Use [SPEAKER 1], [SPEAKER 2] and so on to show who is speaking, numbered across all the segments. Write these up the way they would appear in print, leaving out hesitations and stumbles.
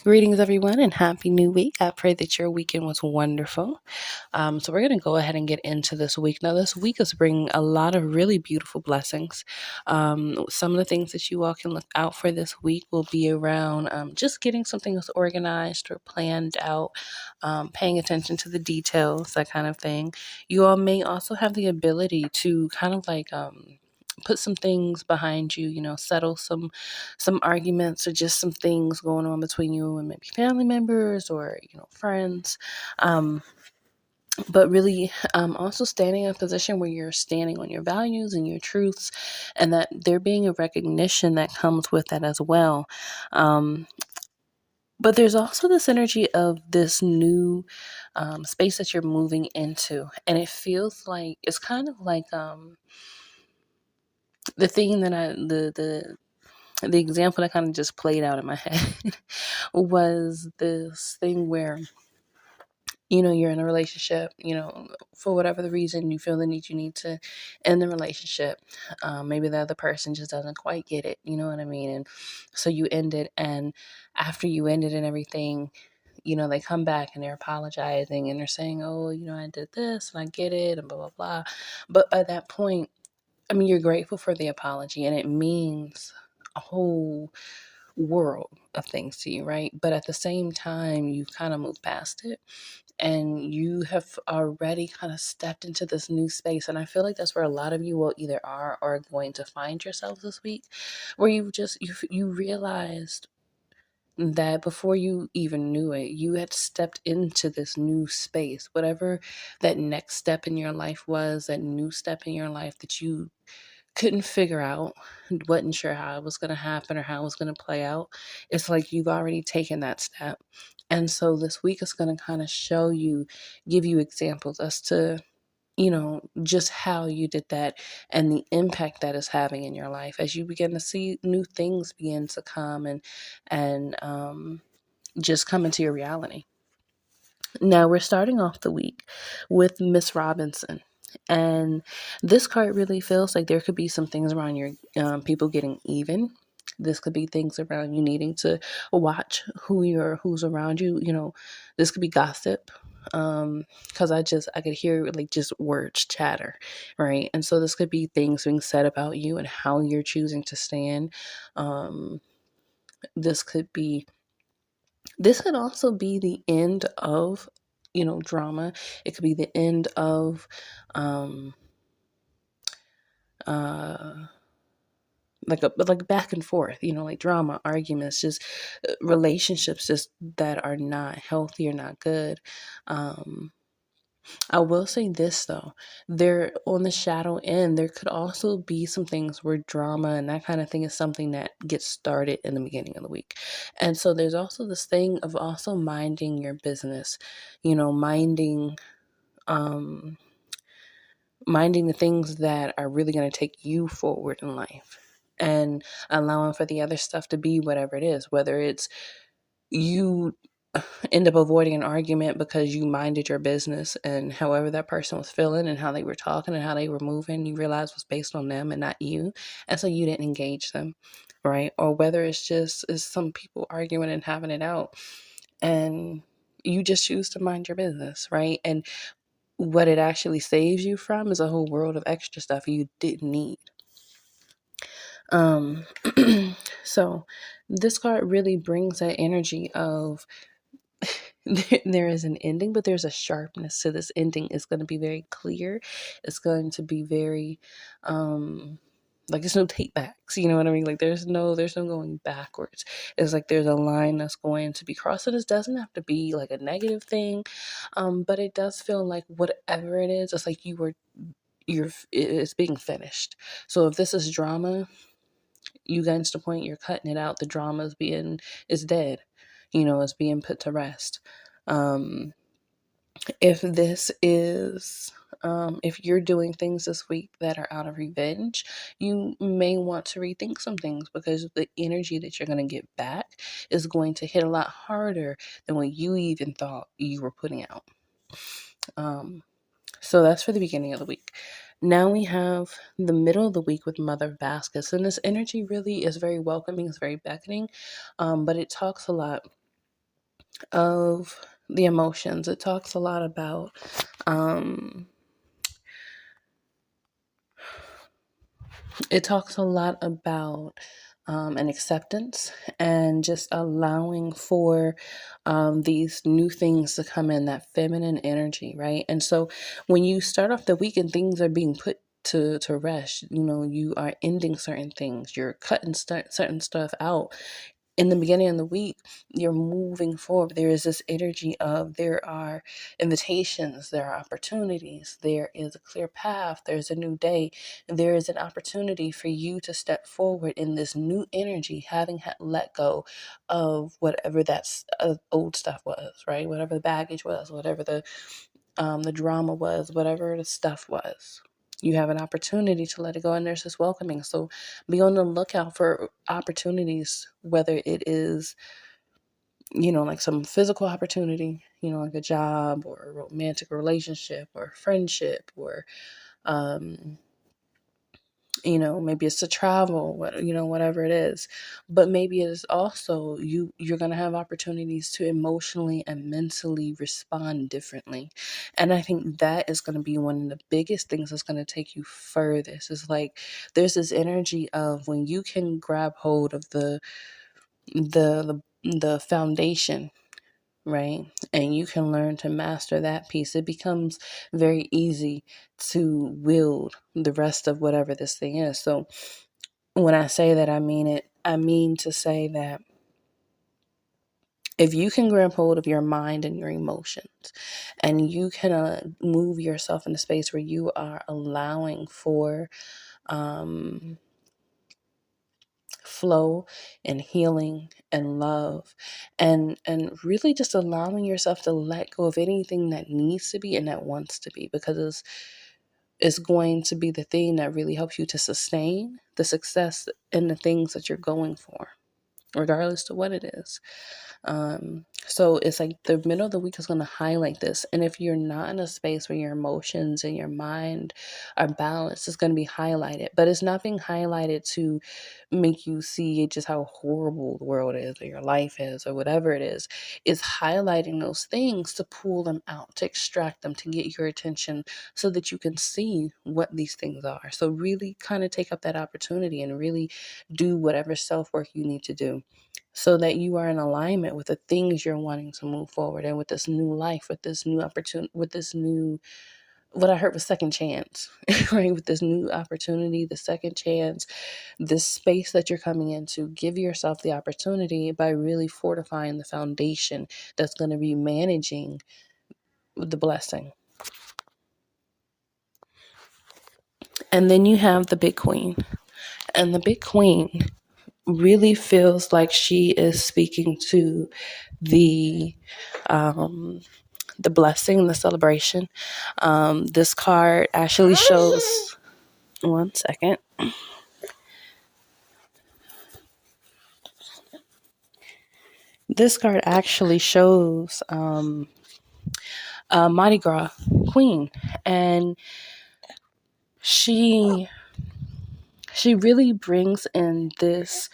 [SPEAKER 1] Greetings, everyone, and happy new week. I pray that your weekend was wonderful. So, we're going to go ahead and get into this week. Now, this week is bringing a lot of really beautiful blessings. Some of the things that you all can look out for this week will be around just getting some things organized or planned out, paying attention to the details, that kind of thing. You all may also have the ability to kind of like, put some things behind you, settle some arguments or just some things going on between you and maybe family members or friends. But really, also standing in a position where you're standing on your values and your truths, and that there being a recognition that comes with that as well. But there's also this energy of this new space that you're moving into, and it feels like it's kind of like the thing that the example that kind of just played out in my head was this thing where you're in a relationship, for whatever the reason you feel the need, you need to end the relationship. Maybe the other person just doesn't quite get it, you know what I mean? And so you end it, and after you end it and everything, they come back and they're apologizing and they're saying, oh, I did this and I get it and blah, blah, blah. But by that point, I mean, you're grateful for the apology and it means a whole world of things to you, right? But at the same time, you've kind of moved past it and you have already kind of stepped into this new space. And I feel like that's where a lot of you will either are or going to find yourselves this week, where you realized that before you even knew it, you had stepped into this new space, whatever that next step in your life was, that new step in your life that you couldn't figure out, wasn't sure how it was going to happen or how it was going to play out. It's like you've already taken that step. And so this week is going to kind of give you examples as to, just how you did that and the impact that is having in your life as you begin to see new things begin to come and just come into your reality. Now we're starting off the week with Miss Robinson. And this card really feels like there could be some things around your people getting even. This could be things around you needing to watch who's around you. This could be gossip. Because I could hear like just words chatter, right? And so this could be things being said about you and how you're choosing to stand. This could also be the end of, drama. It could be the end of, like back and forth, like drama, arguments, just relationships just that are not healthy or not good. I will say this though, there on the shadow end, there could also be some things where drama and that kind of thing is something that gets started in the beginning of the week. And so there's also this thing of also minding your business, um, minding the things that are really going to take you forward in life and allowing for the other stuff to be whatever it is, whether it's you end up avoiding an argument because you minded your business and however that person was feeling and how they were talking and how they were moving, you realized was based on them and not you. And so you didn't engage them, right? Or whether it's some people arguing and having it out and you just choose to mind your business, right? And what it actually saves you from is a whole world of extra stuff you didn't need. So this card really brings that energy of there is an ending, but there's a sharpness to this ending. It's going to be very clear. It's going to be very, like there's no take backs, you know what I mean? Like there's no going backwards. It's like there's a line that's going to be crossed. And this doesn't have to be like a negative thing. But it does feel like whatever it is, it's like it's being finished. So if this is drama, you get to the point you're cutting it out. The drama is dead. It's being put to rest. If this is, if you're doing things this week that are out of revenge, you may want to rethink some things because the energy that you're going to get back is going to hit a lot harder than what you even thought you were putting out. So that's for the beginning of the week. Now we have the middle of the week with Mother of Baskets. And this energy really is very welcoming. It's very beckoning. But it talks a lot of the emotions. It talks a lot about an acceptance and just allowing for these new things to come in, that feminine energy, right? And so when you start off the week and things are being put to rest, you are ending certain things, you're cutting certain stuff out. In the beginning of the week, you're moving forward. There is this energy of there are invitations, there are opportunities, there is a clear path, there's a new day, there is an opportunity for you to step forward in this new energy, having let go of whatever that old stuff was, right? Whatever the baggage was, whatever the drama was, whatever the stuff was. You have an opportunity to let it go, and there's this welcoming. So be on the lookout for opportunities, whether it is, like some physical opportunity, like a job or a romantic relationship or friendship or, maybe it's to travel, whatever it is. But maybe it is also you're going to have opportunities to emotionally and mentally respond differently. And I think that is going to be one of the biggest things that's going to take you furthest. Is like there's this energy of when you can grab hold of the foundation, right? And you can learn to master that piece. It becomes very easy to wield the rest of whatever this thing is. So when I say that, I mean it. I mean to say that if you can grab hold of your mind and your emotions, and you can move yourself in a space where you are allowing for flow and healing and love, and really just allowing yourself to let go of anything that needs to be and that wants to be, because it's going to be the thing that really helps you to sustain the success and the things that you're going for, regardless of what it is. So it's like the middle of the week is going to highlight this. And if you're not in a space where your emotions and your mind are balanced, it's going to be highlighted. But it's not being highlighted to make you see just how horrible the world is or your life is or whatever it is. It's highlighting those things to pull them out, to extract them, to get your attention so that you can see what these things are. So really kind of take up that opportunity and really do whatever self-work you need to do, so that you are in alignment with the things you're wanting to move forward and with this new life, with this new opportunity, with this new, what I heard was second chance, right? With this new opportunity, the second chance, this space that you're coming into, give yourself the opportunity by really fortifying the foundation that's going to be managing the blessing. And then you have the big queen. And the big queen really feels like she is speaking to the blessing, the celebration. This card actually shows, one second. This card actually shows Mardi Gras queen, and she really brings in this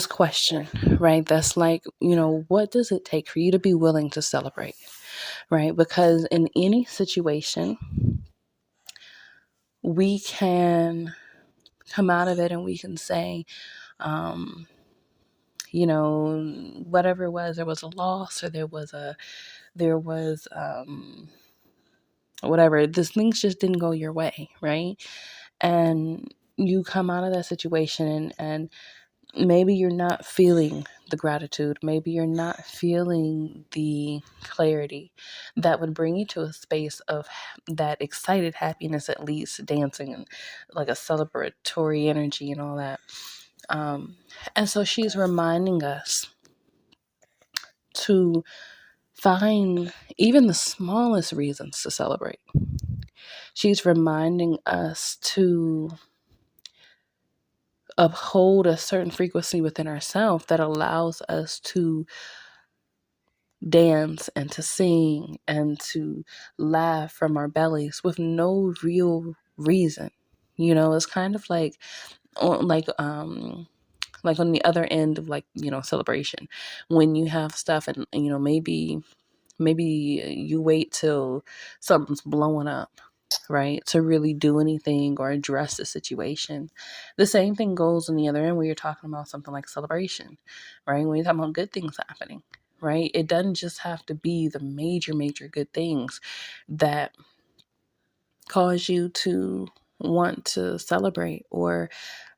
[SPEAKER 1] question, right? That's like, what does it take for you to be willing to celebrate, right? Because in any situation, we can come out of it and we can say, whatever it was, there was a loss, or there was whatever, this things just didn't go your way, right? And you come out of that situation and maybe you're not feeling the gratitude. Maybe you're not feeling the clarity that would bring you to a space of that excited happiness, at least dancing and like a celebratory energy and all that. And so she's reminding us to find even the smallest reasons to celebrate. She's reminding us to uphold a certain frequency within ourselves that allows us to dance and to sing and to laugh from our bellies with no real reason. It's kind of like like on the other end of like, celebration, when you have stuff and maybe you wait till something's blowing up, right, to really do anything or address the situation. The same thing goes on the other end where you're talking about something like celebration, right? When you're talking about good things happening, right? It doesn't just have to be the major, major good things that cause you to want to celebrate or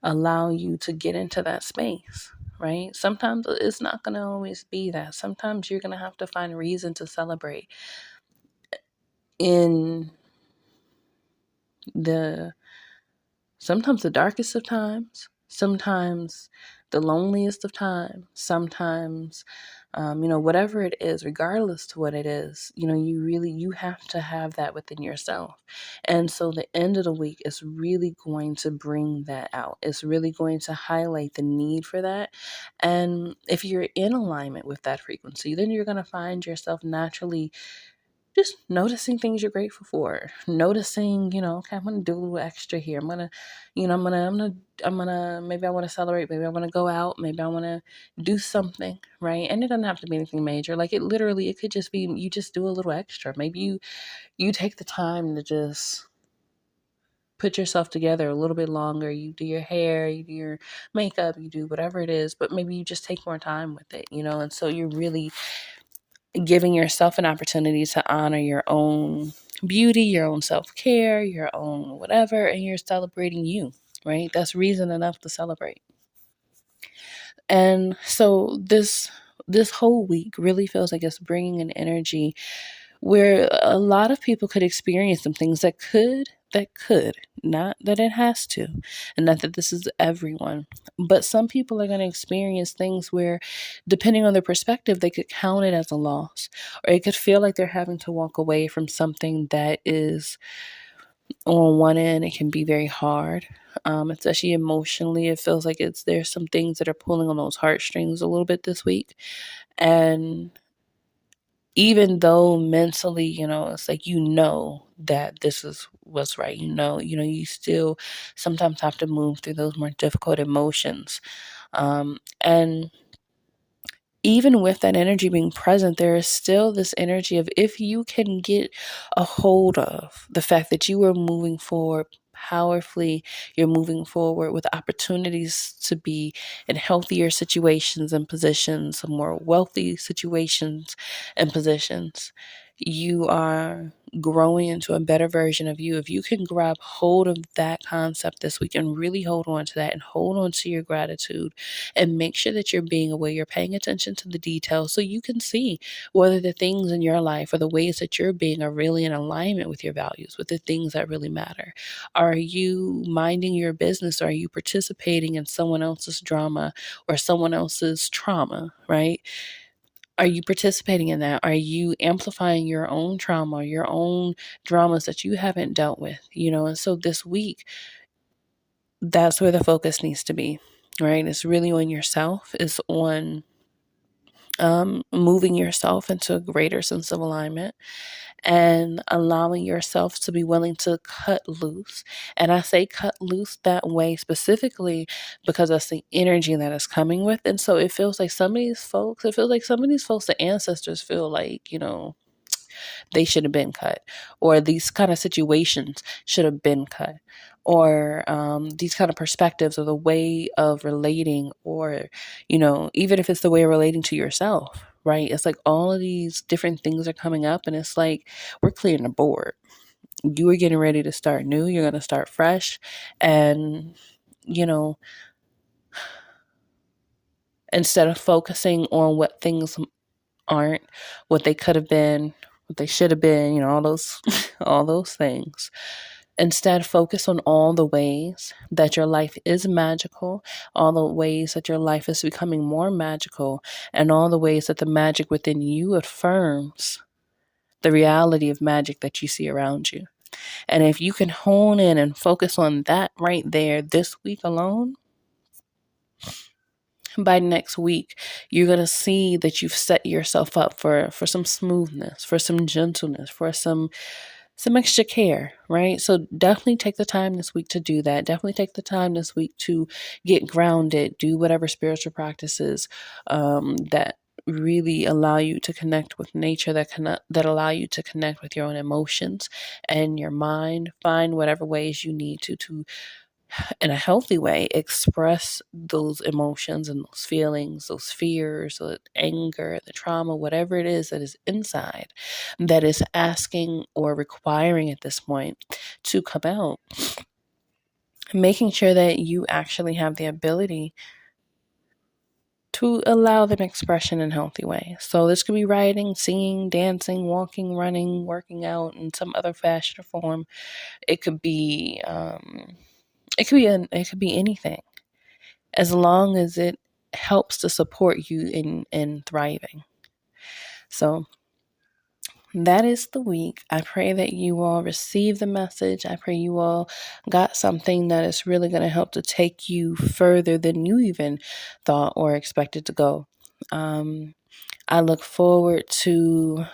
[SPEAKER 1] allow you to get into that space, right? Sometimes it's not going to always be that. Sometimes you're going to have to find reason to celebrate in the sometimes the darkest of times, sometimes the loneliest of times, sometimes, whatever it is, regardless to what it is, you have to have that within yourself. And so the end of the week is really going to bring that out. It's really going to highlight the need for that. And if you're in alignment with that frequency, then you're going to find yourself naturally just noticing things you're grateful for, noticing, okay, I'm gonna do a little extra here. Maybe I want to celebrate, maybe I want to go out, maybe I want to do something, right? And it doesn't have to be anything major. Like it could just be you just do a little extra. Maybe you take the time to just put yourself together a little bit longer. You do your hair, you do your makeup, you do whatever it is, but maybe you just take more time with it, and so you're really giving yourself an opportunity to honor your own beauty, your own self-care, your own whatever, and you're celebrating you, right? That's reason enough to celebrate. And so this whole week really feels like it's bringing an energy where a lot of people could experience some things that could, not that it has to, and not that this is everyone, but some people are going to experience things where, depending on their perspective, they could count it as a loss, or it could feel like they're having to walk away from something that is, on one end, it can be very hard, especially emotionally. It feels like there's some things that are pulling on those heartstrings a little bit this week, and even though mentally, it's like, that this is what's right, you still sometimes have to move through those more difficult emotions. And even with that energy being present, there is still this energy of, if you can get a hold of the fact that you are moving forward powerfully, you're moving forward with opportunities to be in healthier situations and positions, more wealthy situations and positions. You are growing into a better version of you. If you can grab hold of that concept this week and really hold on to that and hold on to your gratitude, and make sure that you're being aware, you're paying attention to the details, so you can see whether the things in your life or the ways that you're being are really in alignment with your values, with the things that really matter. Are you minding your business, or are you participating in someone else's drama or someone else's trauma, right? Are you participating in that? Are you amplifying your own trauma, your own dramas that you haven't dealt with? And so this week, that's where the focus needs to be, right? It's really on yourself. It's on moving yourself into a greater sense of alignment and allowing yourself to be willing to cut loose. And I say cut loose that way specifically because that's the energy that is coming with. And so it feels like some of these folks, the ancestors feel like, they should have been cut, or these kind of situations should have been cut, or these kind of perspectives, or the way of relating, or even if it's the way of relating to yourself, right? It's like all of these different things are coming up, and it's like we're clearing the board. You are getting ready to start new. You're going to start fresh, and instead of focusing on what things aren't, what they could have been, what they should have been, all those all those things. Instead, focus on all the ways that your life is magical, all the ways that your life is becoming more magical, and all the ways that the magic within you affirms the reality of magic that you see around you. And if you can hone in and focus on that right there this week alone, by next week, you're going to see that you've set yourself up for some smoothness, for some gentleness, for some some extra care, right? So definitely take the time this week to do that. Definitely take the time this week to get grounded, do whatever spiritual practices that really allow you to connect with nature, that allow you to connect with your own emotions and your mind. Find whatever ways you need to in a healthy way express those emotions and those feelings, those fears, the anger, the trauma, whatever it is that is inside that is asking or requiring at this point to come out. Making sure that you actually have the ability to allow them expression in a healthy way. So this could be writing, singing, dancing, walking, running, working out in some other fashion or form. It could be it could be anything, as long as it helps to support you in thriving. So that is the week. I pray that you all receive the message. I pray you all got something that is really going to help to take you further than you even thought or expected to go. I look forward to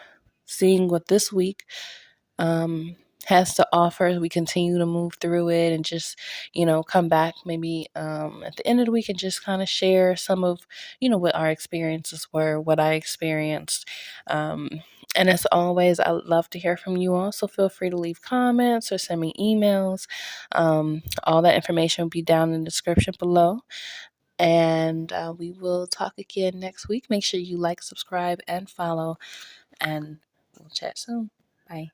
[SPEAKER 1] seeing what this week has to offer as we continue to move through it, and just, come back maybe at the end of the week and just kind of share some of, what our experiences were, what I experienced. And as always, I would love to hear from you all. So feel free to leave comments or send me emails. All that information will be down in the description below. And we will talk again next week. Make sure you like, subscribe, and follow. And we'll chat soon. Bye.